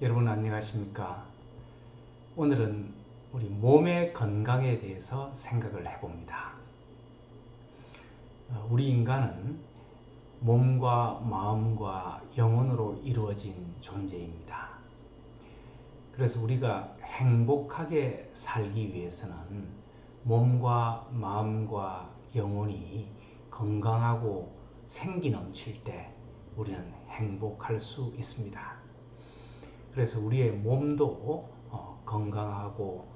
여러분 안녕하십니까? 오늘은 우리 몸의 건강에 대해서 생각을 해봅니다. 우리 인간은 몸과 마음과 영혼으로 이루어진 존재입니다. 그래서 우리가 행복하게 살기 위해서는 몸과 마음과 영혼이 건강하고 생기 넘칠 때 우리는 행복할 수 있습니다. 그래서 우리의 몸도 건강하고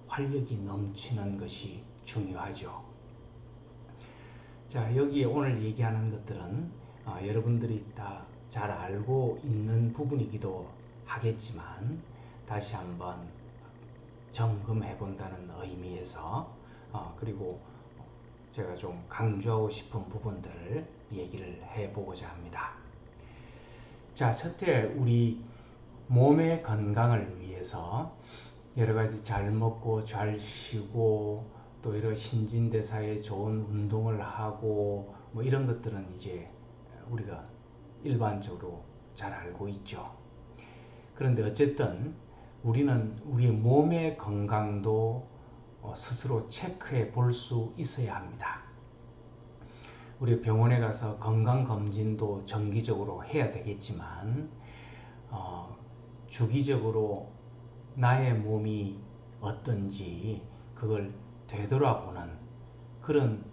활력이 넘치는 것이 중요하죠. 자, 여기에 오늘 얘기하는 것들은 여러분들이 다 잘 알고 있는 부분이기도 하겠지만 다시 한번 점검해 본다는 의미에서 그리고 제가 좀 강조하고 싶은 부분들을 얘기를 해보고자 합니다. 자, 첫째, 우리 몸의 건강을 위해서 여러 가지 잘 먹고 잘 쉬고 또 이런 신진대사에 좋은 운동을 하고 뭐 이런 것들은 이제 우리가 일반적으로 잘 알고 있죠. 그런데 어쨌든 우리는 우리 몸의 건강도 스스로 체크해 볼 수 있어야 합니다. 우리 병원에 가서 건강검진도 정기적으로 해야 되겠지만 주기적으로 나의 몸이 어떤지 그걸 되돌아보는 그런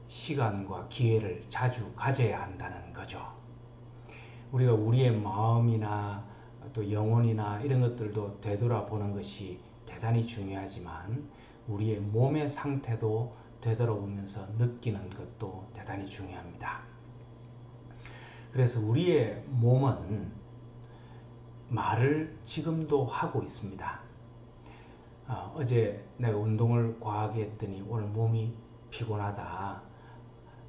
시간과 기회를 자주 가져야 한다는 거죠. 우리가 우리의 마음이나 또 영혼이나 이런 것들도 되돌아보는 것이 대단히 중요하지만 우리의 몸의 상태도 되돌아보면서 느끼는 것도 대단히 중요합니다. 그래서 우리의 몸은 말을 지금도 하고 있습니다. 어제 내가 운동을 과하게 했더니 오늘 몸이 피곤하다.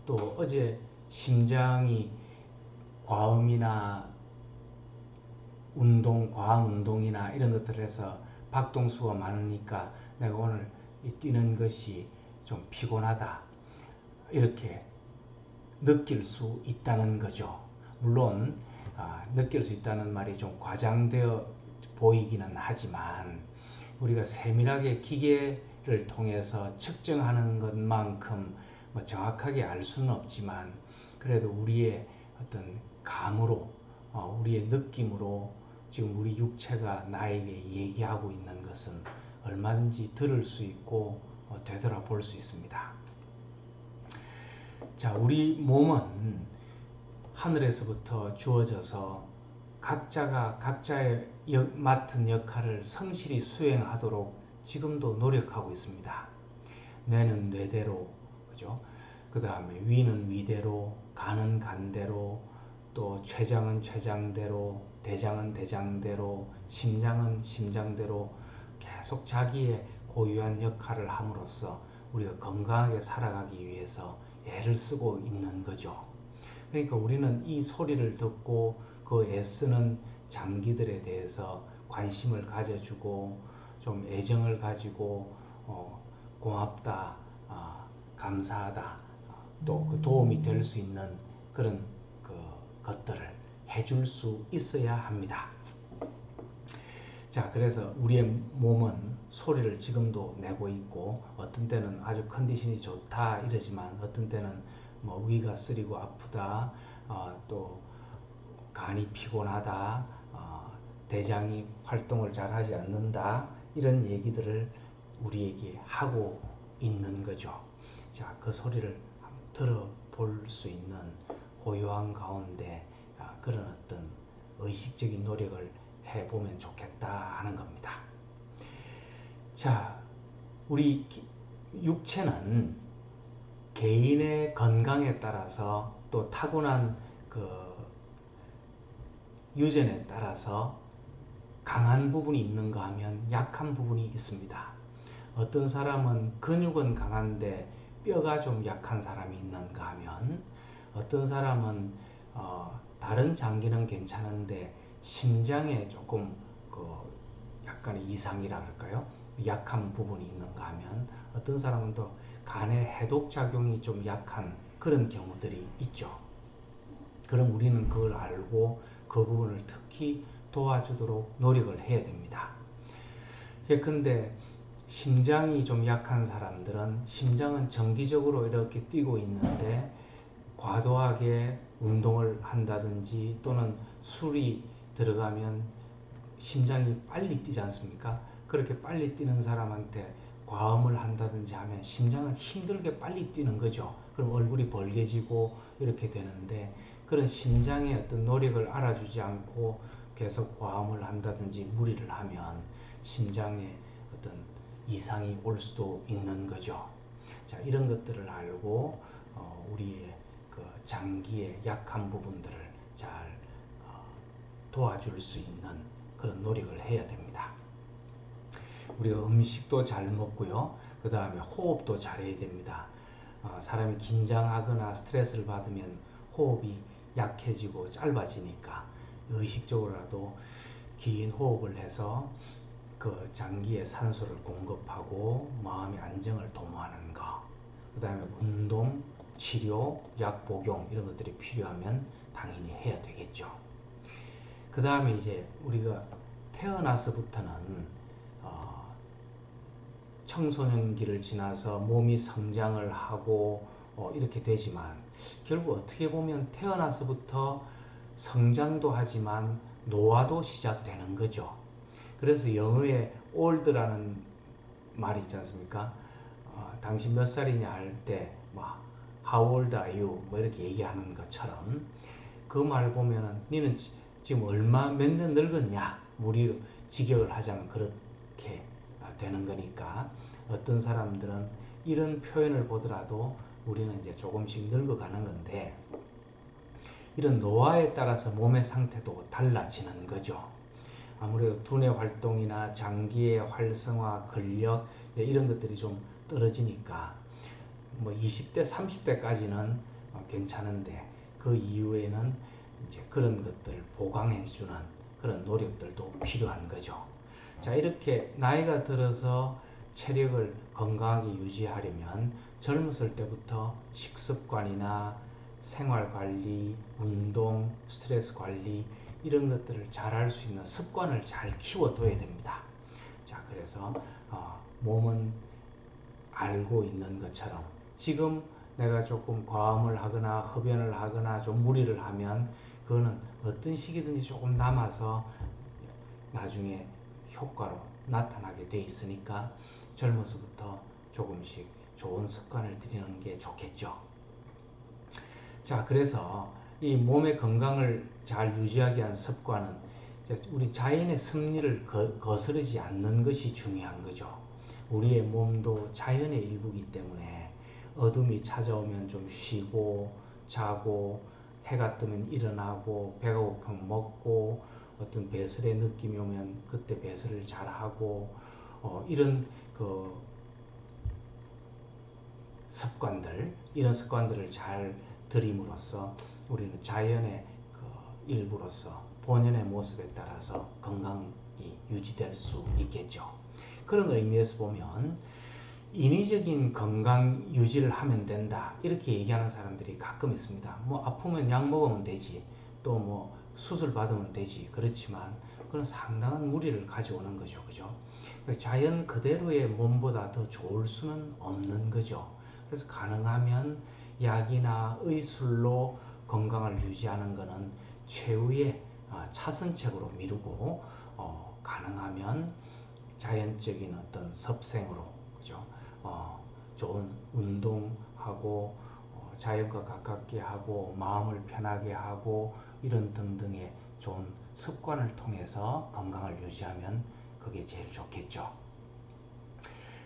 또 어제 심장이 과음이나 과한 운동이나 이런 것들을 해서 박동수가 많으니까 내가 오늘 뛰는 것이 좀 피곤하다. 이렇게 느낄 수 있다는 거죠. 물론 느낄 수 있다는 말이 좀 과장되어 보이기는 하지만 우리가 세밀하게 기계를 통해서 측정하는 것만큼 뭐 정확하게 알 수는 없지만 그래도 우리의 어떤 감으로 우리의 느낌으로 지금 우리 육체가 나에게 얘기하고 있는 것은 얼마든지 들을 수 있고 되돌아볼 수 있습니다. 자, 우리 몸은 하늘에서부터 주어져서 각자가 각자의 맡은 역할을 성실히 수행하도록 지금도 노력하고 있습니다. 뇌는 뇌대로, 그죠? 그 다음에 위는 위대로, 간은 간대로, 또 췌장은 췌장대로, 대장은 대장대로, 심장은 심장대로 계속 자기의 고유한 역할을 함으로써 우리가 건강하게 살아가기 위해서 애를 쓰고 있는 거죠. 그러니까 우리는 이 소리를 듣고 그 애쓰는 장기들에 대해서 관심을 가져주고 좀 애정을 가지고 고맙다, 감사하다, 또 그 도움이 될 수 있는 그런 것들을 해줄 수 있어야 합니다. 자, 그래서 우리의 몸은 소리를 지금도 내고 있고 어떤 때는 아주 컨디션이 좋다 이러지만 어떤 때는 뭐 위가 쓰리고 아프다, 또 간이 피곤하다, 대장이 활동을 잘 하지 않는다 이런 얘기들을 우리에게 하고 있는 거죠. 자, 그 소리를 들어볼 수 있는 고요한 가운데 그런 어떤 의식적인 노력을 해보면 좋겠다 하는 겁니다. 자, 우리 육체는 개인의 건강에 따라서 또 타고난 그 유전에 따라서 강한 부분이 있는가 하면 약한 부분이 있습니다. 어떤 사람은 근육은 강한데 뼈가 좀 약한 사람이 있는가 하면 어떤 사람은 다른 장기는 괜찮은데 심장에 조금 약간의 이상이라 그럴까요? 약한 부분이 있는가 하면 어떤 사람은 또 간의 해독 작용이 좀 약한 그런 경우들이 있죠. 그럼 우리는 그걸 알고 그 부분을 특히 도와주도록 노력을 해야 됩니다. 근데 심장이 좀 약한 사람들은 심장은 정기적으로 이렇게 뛰고 있는데 과도하게 운동을 한다든지 또는 술이 들어가면 심장이 빨리 뛰지 않습니까? 그렇게 빨리 뛰는 사람한테 과음을 한다든지 하면 심장은 힘들게 빨리 뛰는 거죠. 그럼 얼굴이 벌개지고 이렇게 되는데, 그런 심장의 어떤 노력을 알아주지 않고 계속 과음을 한다든지 무리를 하면 심장에 어떤 이상이 올 수도 있는 거죠. 자, 이런 것들을 알고 우리의 그 장기의 약한 부분들을 잘 도와줄 수 있는 그런 노력을 해야 됩니다. 우리가 음식도 잘 먹고요. 그 다음에 호흡도 잘해야 됩니다. 사람이 긴장하거나 스트레스를 받으면 호흡이 약해지고 짧아지니까 의식적으로라도 긴 호흡을 해서 그 장기에 산소를 공급하고 마음의 안정을 도모하는 것, 그 다음에 운동, 치료, 약 복용 이런 것들이 필요하면 당연히 해야 되겠죠. 그 다음에 이제 우리가 태어나서부터는 청소년기를 지나서 몸이 성장을 하고 이렇게 되지만 결국 어떻게 보면 태어나서부터 성장도 하지만 노화도 시작되는 거죠. 그래서 영어에 old라는 말이 있지 않습니까? 당신 몇 살이냐 할 때 how old are you? 뭐 이렇게 얘기하는 것처럼 그 말 보면은 니는 지금 얼마 몇 년 늙었냐? 우리로 직역을 하자면 그렇게 되는 거니까 어떤 사람들은 이런 표현을 보더라도 우리는 이제 조금씩 늙어가는 건데, 이런 노화에 따라서 몸의 상태도 달라지는 거죠. 아무래도 두뇌 활동이나 장기의 활성화, 근력 이런 것들이 좀 떨어지니까 뭐 20대, 30대까지는 괜찮은데 그 이후에는 이제 그런 것들을 보강해주는 그런 노력들도 필요한 거죠. 자, 이렇게 나이가 들어서 체력을 건강하게 유지하려면 젊었을 때부터 식습관이나 생활관리, 운동, 스트레스 관리 이런 것들을 잘 할 수 있는 습관을 잘 키워둬야 됩니다. 자, 그래서 몸은 알고 있는 것처럼 지금 내가 조금 과음을 하거나 흡연을 하거나 좀 무리를 하면 그거는 어떤 시기든지 조금 남아서 나중에 효과로 나타나게 돼 있으니까 젊어서부터 조금씩 좋은 습관을 들이는 게 좋겠죠. 자, 그래서 이 몸의 건강을 잘 유지하기 위한 습관은 우리 자연의 섭리를 거스르지 않는 것이 중요한 거죠. 우리의 몸도 자연의 일부이기 때문에 어둠이 찾아오면 좀 쉬고 자고 해가 뜨면 일어나고 배가 고프면 먹고 어떤 배설의 느낌이 오면 그때 배설을 잘 하고 이런 그 이런 습관들을 잘 들임으로써 우리는 자연의 그 일부로서 본연의 모습에 따라서 건강이 유지될 수 있겠죠. 그런 의미에서 보면 인위적인 건강 유지를 하면 된다 이렇게 얘기하는 사람들이 가끔 있습니다. 뭐 아프면 약 먹으면 되지, 또 뭐 수술 받으면 되지. 그렇지만 그건 상당한 무리를 가져오는 거죠. 그죠? 자연 그대로의 몸보다 더 좋을 수는 없는 거죠. 그래서 가능하면 약이나 의술로 건강을 유지하는 것은 최후의 차선책으로 미루고 가능하면 자연적인 어떤 섭생으로, 그죠? 좋은 운동하고 자연과 가깝게 하고 마음을 편하게 하고 이런 등등의 좋은 습관을 통해서 건강을 유지하면 그게 제일 좋겠죠.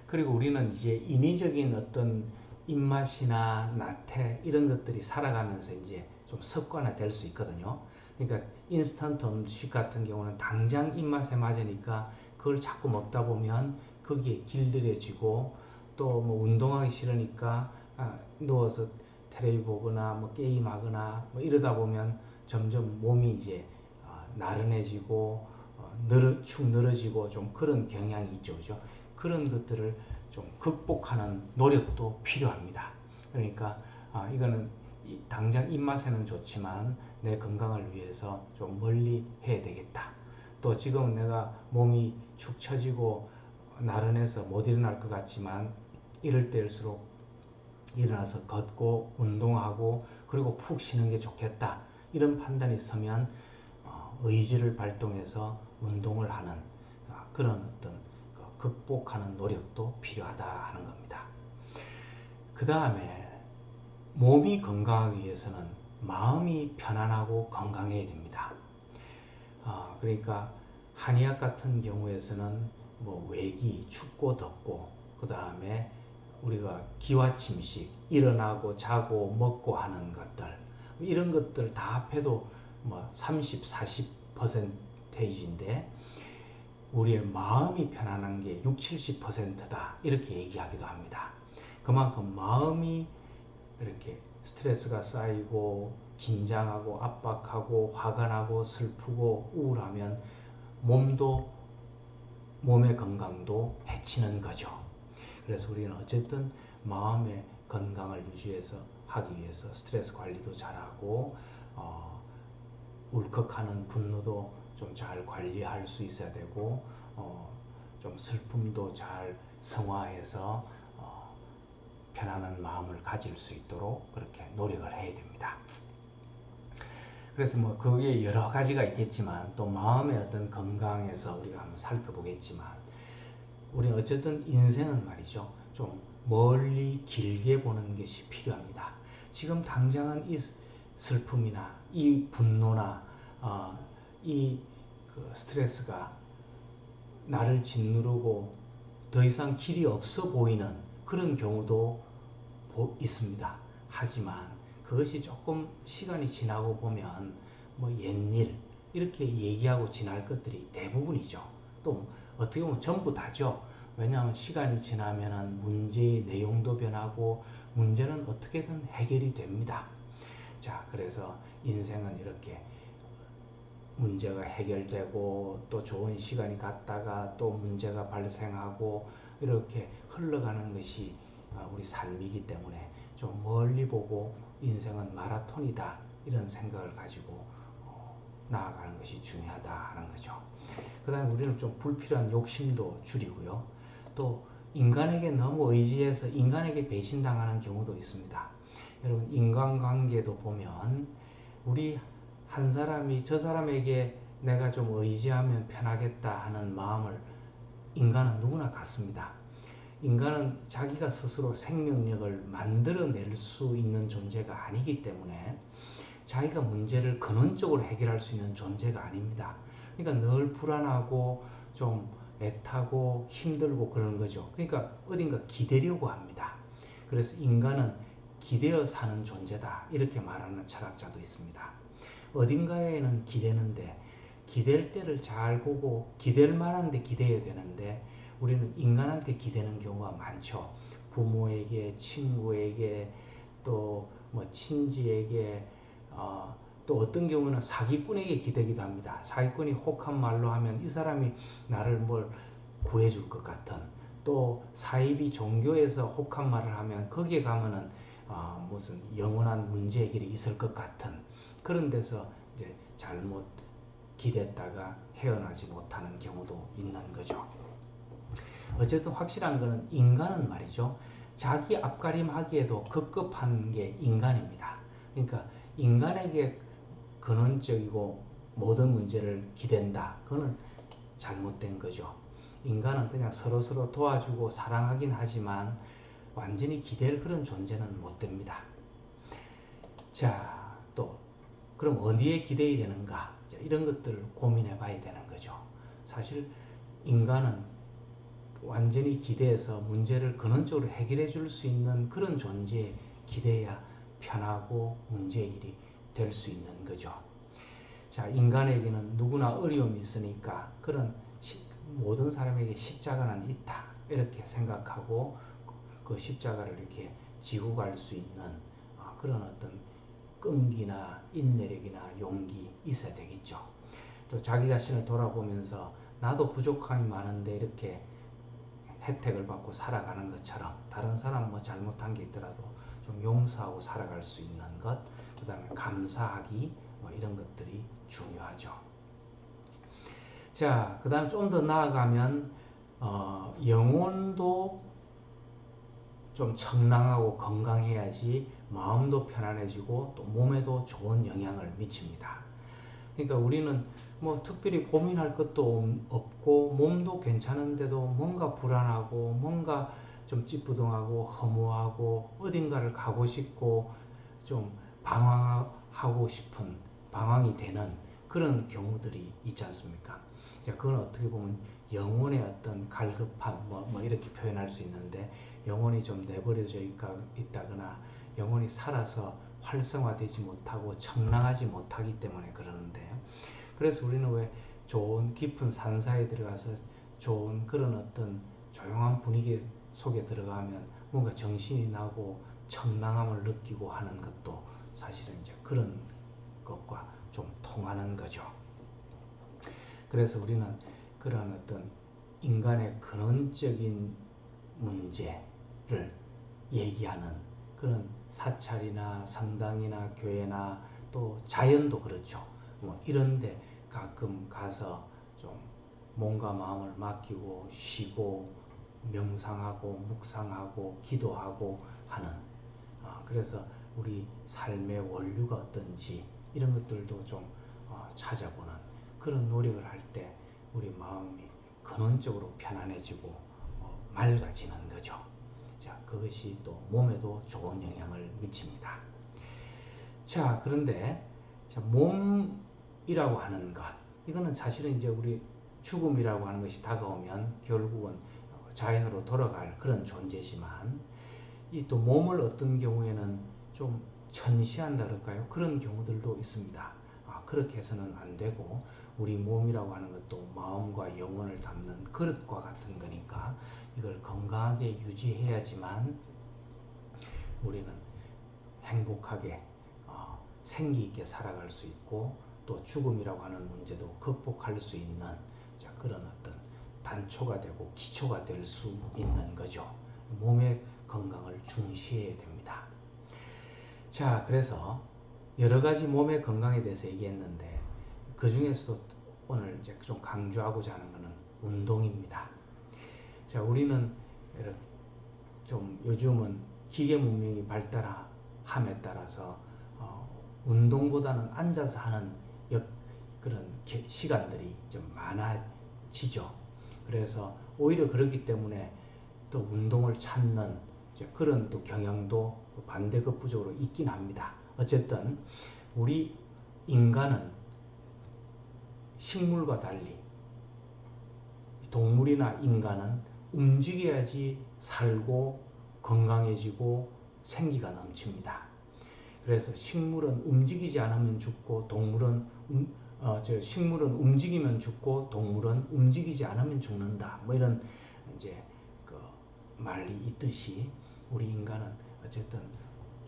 그리고 우리는 이제 인위적인 어떤 입맛이나 나태 이런 것들이 살아가면서 이제 좀 습관화 될 수 있거든요. 그러니까 인스턴트 음식 같은 경우는 당장 입맛에 맞으니까 그걸 자꾸 먹다 보면 거기에 길들여지고 또 뭐 운동하기 싫으니까 누워서 텔레비 보거나 뭐 게임하거나 뭐 이러다 보면 점점 몸이 이제 나른해지고 축 늘어지고 좀 그런 경향이 있죠. 그죠? 그런 것들을 좀 극복하는 노력도 필요합니다. 그러니까 이거는 당장 입맛에는 좋지만 내 건강을 위해서 좀 멀리 해야 되겠다. 또 지금 내가 몸이 축 처지고 나른해서 못 일어날 것 같지만 이럴 때일수록 일어나서 걷고 운동하고 그리고 푹 쉬는 게 좋겠다. 이런 판단이 서면 의지를 발동해서 운동을 하는 그런 어떤 극복하는 노력도 필요하다 하는 겁니다. 그 다음에 몸이 건강하기 위해서는 마음이 편안하고 건강해야 됩니다. 그러니까 한의학 같은 경우에서는 뭐 외기, 춥고 덥고 그 다음에 우리가 기와침식, 일어나고 자고 먹고 하는 것들 이런 것들 다 합해도 뭐 30, 40%인데 우리의 마음이 편안한 게 6, 70%다 이렇게 얘기하기도 합니다. 그만큼 마음이 이렇게 스트레스가 쌓이고 긴장하고 압박하고 화가 나고 슬프고 우울하면 몸의 건강도 해치는 거죠. 그래서 우리는 어쨌든 마음의 건강을 유지해서 하기 위해서 스트레스 관리도 잘하고 울컥하는 분노도 좀 잘 관리할 수 있어야 되고 좀 슬픔도 잘 승화해서 편안한 마음을 가질 수 있도록 그렇게 노력을 해야 됩니다. 그래서 뭐 그게 여러 가지가 있겠지만 또 마음의 어떤 건강에서 우리가 한번 살펴보겠지만 우리는 어쨌든 인생은 말이죠. 좀 멀리 길게 보는 것이 필요합니다. 지금 당장은 이 슬픔이나 이 분노나 그 스트레스가 나를 짓누르고 더 이상 길이 없어 보이는 그런 경우도 있습니다. 하지만 그것이 조금 시간이 지나고 보면 뭐 옛일 이렇게 얘기하고 지날 것들이 대부분이죠. 또 어떻게 보면 전부 다죠. 왜냐하면 시간이 지나면 문제의 내용도 변하고 문제는 어떻게든 해결이 됩니다. 자, 그래서 인생은 이렇게 문제가 해결되고 또 좋은 시간이 갔다가 또 문제가 발생하고 이렇게 흘러가는 것이 우리 삶이기 때문에 좀 멀리 보고 인생은 마라톤이다 이런 생각을 가지고 나아가는 것이 중요하다 하는 거죠. 그 다음에 우리는 좀 불필요한 욕심도 줄이고요. 또 인간에게 너무 의지해서 인간에게 배신당하는 경우도 있습니다. 여러분 인간관계도 보면 우리 한 사람이 저 사람에게 내가 좀 의지하면 편하겠다 하는 마음을 인간은 누구나 갖습니다. 인간은 자기가 스스로 생명력을 만들어낼 수 있는 존재가 아니기 때문에 자기가 문제를 근원적으로 해결할 수 있는 존재가 아닙니다. 그러니까 늘 불안하고 좀 애타고 힘들고 그러는 거죠. 그러니까 어딘가 기대려고 합니다. 그래서 인간은 기대어 사는 존재다 이렇게 말하는 철학자도 있습니다. 어딘가에는 기대는데 기댈 때를 잘 보고 기댈 만한데 기대야 되는데 우리는 인간한테 기대는 경우가 많죠. 부모에게, 친구에게, 또 뭐 친지에게, 또 어떤 경우는 사기꾼에게 기대기도 합니다. 사기꾼이 혹한 말로 하면 이 사람이 나를 뭘 구해줄 것 같은, 또 사이비 종교에서 혹한 말을 하면 거기에 가면은 무슨 영원한 문제 해결이 있을 것 같은 그런 데서 이제 잘못 기댔다가 헤어나지 못하는 경우도 있는 거죠. 어쨌든 확실한 것은 인간은 말이죠. 자기 앞가림하기에도 급급한 게 인간입니다. 그러니까 인간에게 근원적이고 모든 문제를 기댄다. 그거는 잘못된 거죠. 인간은 그냥 서로서로 도와주고 사랑하긴 하지만 완전히 기댈 그런 존재는 못 됩니다. 자, 또 그럼 어디에 기대야 되는가? 이런 것들을 고민해 봐야 되는 거죠. 사실 인간은 완전히 기대해서 문제를 근원적으로 해결해 줄 수 있는 그런 존재에 기대야 편하고 문제 해결이 될 수 있는 거죠. 자, 인간에게는 누구나 어려움이 있으니까 그런 모든 사람에게 십자가는 있다. 이렇게 생각하고 그 십자가를 이렇게 지고 갈 수 있는 그런 어떤 끈기나 인내력이나 용기 있어야 되겠죠. 또 자기 자신을 돌아보면서 나도 부족함이 많은데 이렇게 혜택을 받고 살아가는 것처럼 다른 사람 뭐 잘못한 게 있더라도 좀 용서하고 살아갈 수 있는 것, 그 다음에 감사하기 뭐 이런 것들이 중요하죠. 자, 그 다음 좀 더 나아가면 영혼도 좀 청량하고 건강해야지 마음도 편안해지고 또 몸에도 좋은 영향을 미칩니다. 그러니까 우리는 뭐 특별히 고민할 것도 없고 몸도 괜찮은데도 뭔가 불안하고 뭔가 좀 찌뿌둥하고 허무하고 어딘가를 가고 싶고 좀 방황하고 싶은 방황이 되는 그런 경우들이 있지 않습니까? 자, 그건 어떻게 보면 영혼의 어떤 갈급함 뭐 이렇게 표현할 수 있는데 영혼이 좀 내버려져 있다거나 영혼이 살아서 활성화되지 못하고 청량하지 못하기 때문에 그러는데 그래서 우리는 왜 좋은 깊은 산사에 들어가서 좋은 그런 어떤 조용한 분위기 속에 들어가면 뭔가 정신이 나고 청량함을 느끼고 하는 것도 사실은 이제 그런 것과 좀 통하는 거죠. 그래서 우리는 그런 어떤 인간의 근원적인 문제를 얘기하는 그런 사찰이나 성당이나 교회나 또 자연도 그렇죠. 뭐 이런데 가끔 가서 좀 몸과 마음을 맡기고 쉬고 명상하고 묵상하고 기도하고 하는 그래서 우리 삶의 원류가 어떤지 이런 것들도 좀 찾아보는 그런 노력을 할 때 우리 마음이 근원적으로 편안해지고 맑아지는 거죠. 자, 그것이 또 몸에도 좋은 영향을 미칩니다. 자, 그런데 자, 몸이라고 하는 것, 이거는 사실은 이제 우리 죽음이라고 하는 것이 다가오면 결국은 자연으로 돌아갈 그런 존재지만 이 또 몸을 어떤 경우에는 좀 천시한다 그럴까요? 그런 경우들도 있습니다. 그렇게 해서는 안 되고 우리 몸이라고 하는 것도 마음과 영혼을 담는 그릇과 같은 거니까 이걸 건강하게 유지해야지만 우리는 행복하게 생기 있게 살아갈 수 있고 또 죽음이라고 하는 문제도 극복할 수 있는 그런 어떤 단초가 되고 기초가 될 수 있는 거죠. 몸의 건강을 중시해야 됩니다. 자, 그래서 여러 가지 몸의 건강에 대해서 얘기했는데 그 중에서도 오늘 이제 좀 강조하고자 하는 것은 운동입니다. 자, 우리는 이렇게 좀 요즘은 기계 문명이 발달함에 따라서 운동보다는 앉아서 하는 그런 시간들이 좀 많아지죠. 그래서 오히려 그렇기 때문에 또 운동을 찾는 그런 또 경향도 반대급부적으로 있긴 합니다. 어쨌든 우리 인간은 식물과 달리 동물이나 인간은 움직여야지 살고 건강해지고 생기가 넘칩니다. 그래서 식물은 움직이지 않으면 죽고 식물은 움직이면 죽고 동물은 움직이지 않으면 죽는다. 뭐 이런 이제 그 말이 있듯이 우리 인간은 어쨌든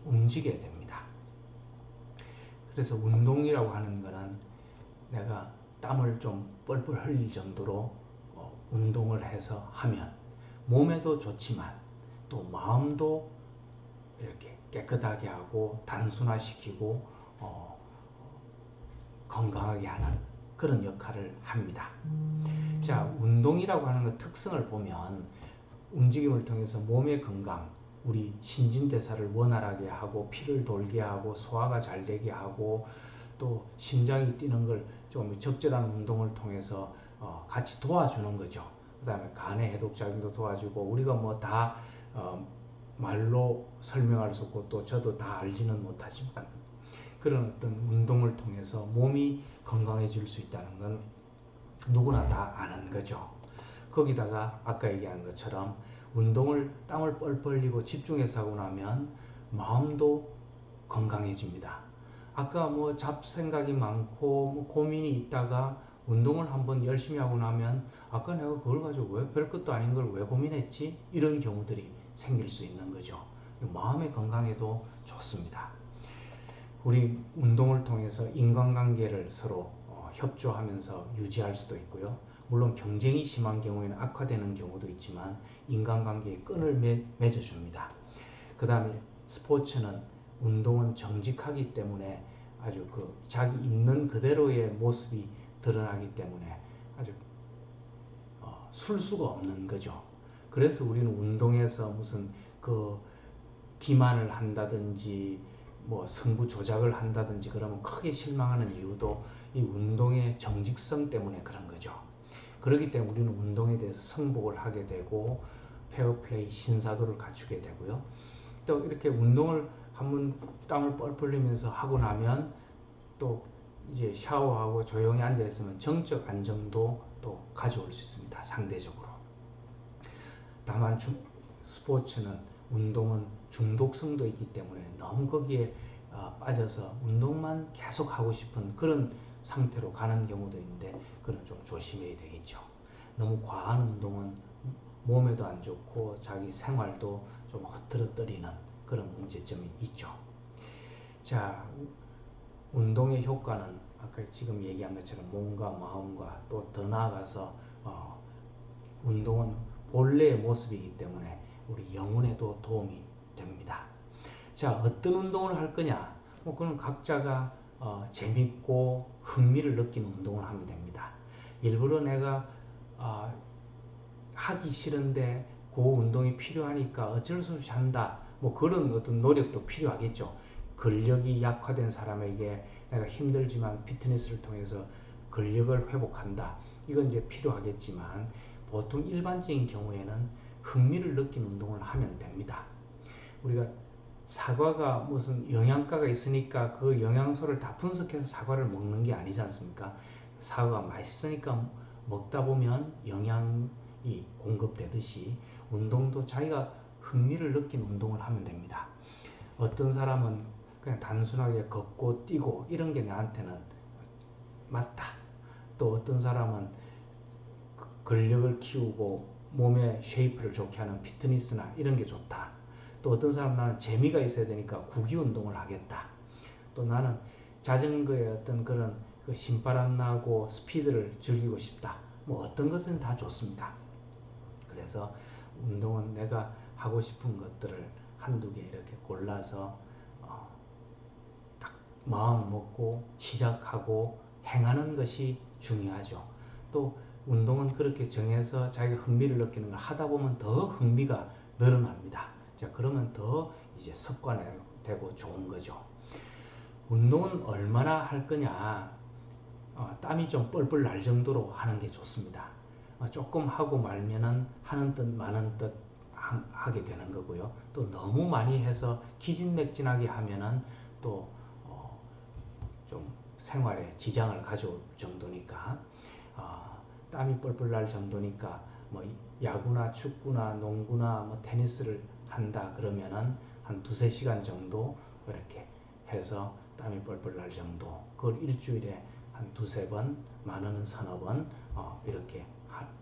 움직여야 됩니다. 그래서 운동이라고 하는 거는 내가 땀을 좀 뻘뻘 흘릴 정도로 운동을 해서 하면 몸에도 좋지만 또 마음도 이렇게 깨끗하게 하고 단순화시키고 건강하게 하는 그런 역할을 합니다. 자, 운동이라고 하는 것 특성을 보면 움직임을 통해서 몸의 건강, 우리 신진대사를 원활하게 하고 피를 돌게 하고 소화가 잘 되게 하고 또 심장이 뛰는 걸 좀 적절한 운동을 통해서 같이 도와주는 거죠. 그 다음에 간의 해독작용도 도와주고 우리가 뭐 다 말로 설명할 수 없고 또 저도 다 알지는 못하지만 그런 어떤 운동을 통해서 몸이 건강해질 수 있다는 건 누구나 다 아는 거죠. 거기다가 아까 얘기한 것처럼 땀을 뻘뻘 흘리고 집중해서 하고 나면 마음도 건강해집니다. 아까 뭐 잡생각이 많고 뭐 고민이 있다가 운동을 한번 열심히 하고 나면 아까 내가 그걸 가지고 왜 별것도 아닌 걸 왜 고민했지? 이런 경우들이 생길 수 있는 거죠. 마음의 건강에도 좋습니다. 우리 운동을 통해서 인간관계를 서로 협조하면서 유지할 수도 있고요. 물론 경쟁이 심한 경우에는 악화되는 경우도 있지만 인간관계에 끈을 맺어줍니다. 그 다음에 스포츠는 운동은 정직하기 때문에 아주 자기 있는 그대로의 모습이 드러나기 때문에 아주 쓸 수가 없는 거죠. 그래서 우리는 운동에서 무슨 그 기만을 한다든지 뭐 승부 조작을 한다든지 그러면 크게 실망하는 이유도 이 운동의 정직성 때문에 그런 거죠. 그렇기 때문에 우리는 운동에 대해서 승복을 하게 되고 페어플레이 신사도를 갖추게 되고요. 또 이렇게 운동을 한번 땀을 뻘뻘 흘리면서 하고 나면 또 이제 샤워하고 조용히 앉아 있으면 정적 안정도 또 가져올 수 있습니다. 상대적으로. 다만 스포츠는 운동은 중독성도 있기 때문에 너무 거기에 빠져서 운동만 계속 하고 싶은 그런 상태로 가는 경우도 있는데 그건 좀 조심해야 되겠죠. 너무 과한 운동은 몸에도 안 좋고 자기 생활도 좀 흐트러뜨리는 그런 문제점이 있죠. 자, 운동의 효과는 아까 지금 얘기한 것처럼 몸과 마음과 또 더 나아가서 운동은 본래의 모습이기 때문에 우리 영혼에도 도움이 됩니다. 자, 어떤 운동을 할 거냐? 그건 각자가 재밌고 흥미를 느끼는 운동을 하면 됩니다. 일부러 내가 하기 싫은데 그 운동이 필요하니까 어쩔 수 없이 한다. 뭐 그런 어떤 노력도 필요하겠죠. 근력이 약화된 사람에게 내가 힘들지만 피트니스를 통해서 근력을 회복한다. 이건 이제 필요하겠지만 보통 일반적인 경우에는 흥미를 느낀 운동을 하면 됩니다. 우리가 사과가 무슨 영양가가 있으니까 그 영양소를 다 분석해서 사과를 먹는 게 아니지 않습니까? 사과가 맛있으니까 먹다 보면 영양이 공급되듯이 운동도 자기가 흥미를 느낀 운동을 하면 됩니다. 어떤 사람은 그냥 단순하게 걷고 뛰고 이런 게 나한테는 맞다. 또 어떤 사람은 근력을 키우고 몸의 쉐이프를 좋게 하는 피트니스나 이런 게 좋다. 또 어떤 사람은 나는 재미가 있어야 되니까 구기 운동을 하겠다. 또 나는 자전거의 어떤 그런 그 신바람 나고 스피드를 즐기고 싶다. 뭐 어떤 것은 다 좋습니다. 그래서 운동은 내가 하고 싶은 것들을 한두 개 이렇게 골라서 딱 마음 먹고 시작하고 행하는 것이 중요하죠. 또 운동은 그렇게 정해서 자기가 흥미를 느끼는 걸 하다 보면 더 흥미가 늘어납니다. 자, 그러면 더 이제 습관화되고 좋은 거죠. 운동은 얼마나 할 거냐? 땀이 좀 뻘뻘 날 정도로 하는 게 좋습니다. 조금 하고 말면은 하는 듯 마는 듯 하게 되는 거고요. 또 너무 많이 해서 기진맥진하게 하면은 또 좀 생활에 지장을 가져올 정도니까 땀이 뻘뻘 날 정도니까 뭐 야구나 축구나 농구나 뭐 테니스를 한다 그러면은 한 두세 시간 정도 이렇게 해서 땀이 뻘뻘 날 정도 그걸 일주일에 한 두세 번 많으면 서너 번 이렇게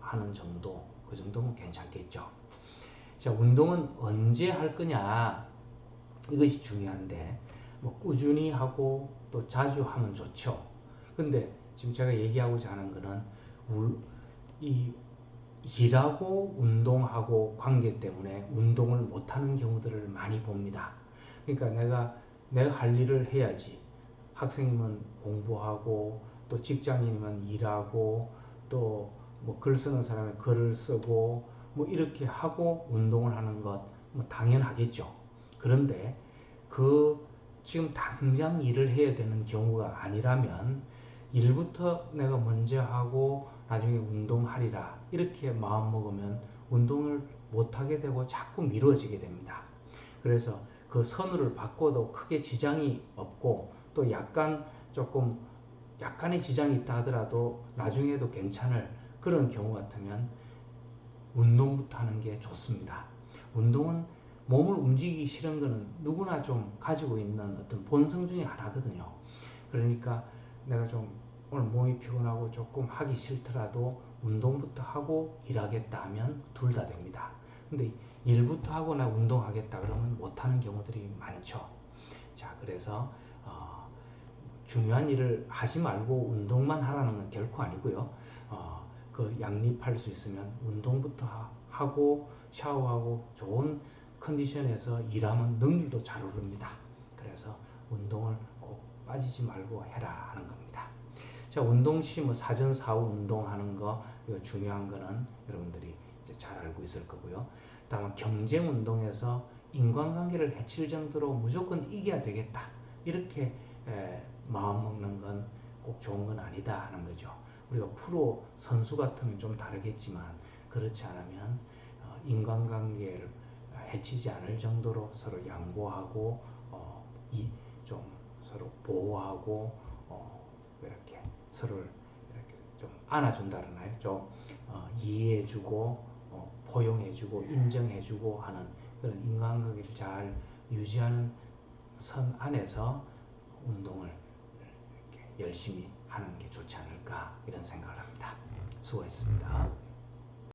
하는 정도 그 정도면 괜찮겠죠. 자, 운동은 언제 할 거냐 이것이 중요한데 뭐 꾸준히 하고 또 자주 하면 좋죠. 근데 지금 제가 얘기하고자 하는 거는 이 일하고 운동하고 관계 때문에 운동을 못하는 경우들을 많이 봅니다. 그러니까 내가 할 일을 해야지. 학생이면 공부하고 또 직장인이면 일하고 또 뭐 글 쓰는 사람은 글을 쓰고 뭐 이렇게 하고 운동을 하는 것 뭐 당연하겠죠. 그런데 그 지금 당장 일을 해야 되는 경우가 아니라면 일부터 내가 먼저 하고 나중에 운동하리라 이렇게 마음 먹으면 운동을 못하게 되고 자꾸 미뤄지게 됩니다. 그래서 그 선호를 바꿔도 크게 지장이 없고 또 약간 조금 약간의 지장이 있다 하더라도 나중에도 괜찮을 그런 경우 같으면 운동부터 하는 게 좋습니다. 운동은 몸을 움직이기 싫은 거는 누구나 좀 가지고 있는 어떤 본성 중에 하나거든요. 그러니까 내가 좀 오늘 몸이 피곤하고 조금 하기 싫더라도 운동부터 하고 일하겠다 하면 둘 다 됩니다. 근데 일부터 하고 나 운동하겠다 그러면 못하는 경우들이 많죠. 자, 그래서 중요한 일을 하지 말고 운동만 하라는 건 결코 아니고요. 그 양립할 수 있으면 운동부터 하고 샤워하고 좋은 컨디션에서 일하면 능률도 잘 오릅니다. 그래서 운동을 꼭 빠지지 말고 해라 하는 겁니다. 자, 운동 시 뭐 사전 사후 운동하는 거 이거 중요한 거는 여러분들이 이제 잘 알고 있을 거고요. 다만 경쟁 운동에서 인간관계를 해칠 정도로 무조건 이겨야 되겠다 이렇게 마음 먹는 건 꼭 좋은 건 아니다 하는 거죠. 우리가 프로 선수 같으면 좀 다르겠지만 그렇지 않으면 인간관계를 해치지 않을 정도로 서로 양보하고 좀 서로 보호하고 이렇게 서로를 이렇게 좀 안아준다 그러나요? 좀 이해해주고 포용해주고 인정해주고 하는 그런 인간관계를 잘 유지하는 선 안에서 운동을 이렇게 열심히 하는 게 좋지 않을까 이런 생각을 합니다. 수고했습니다.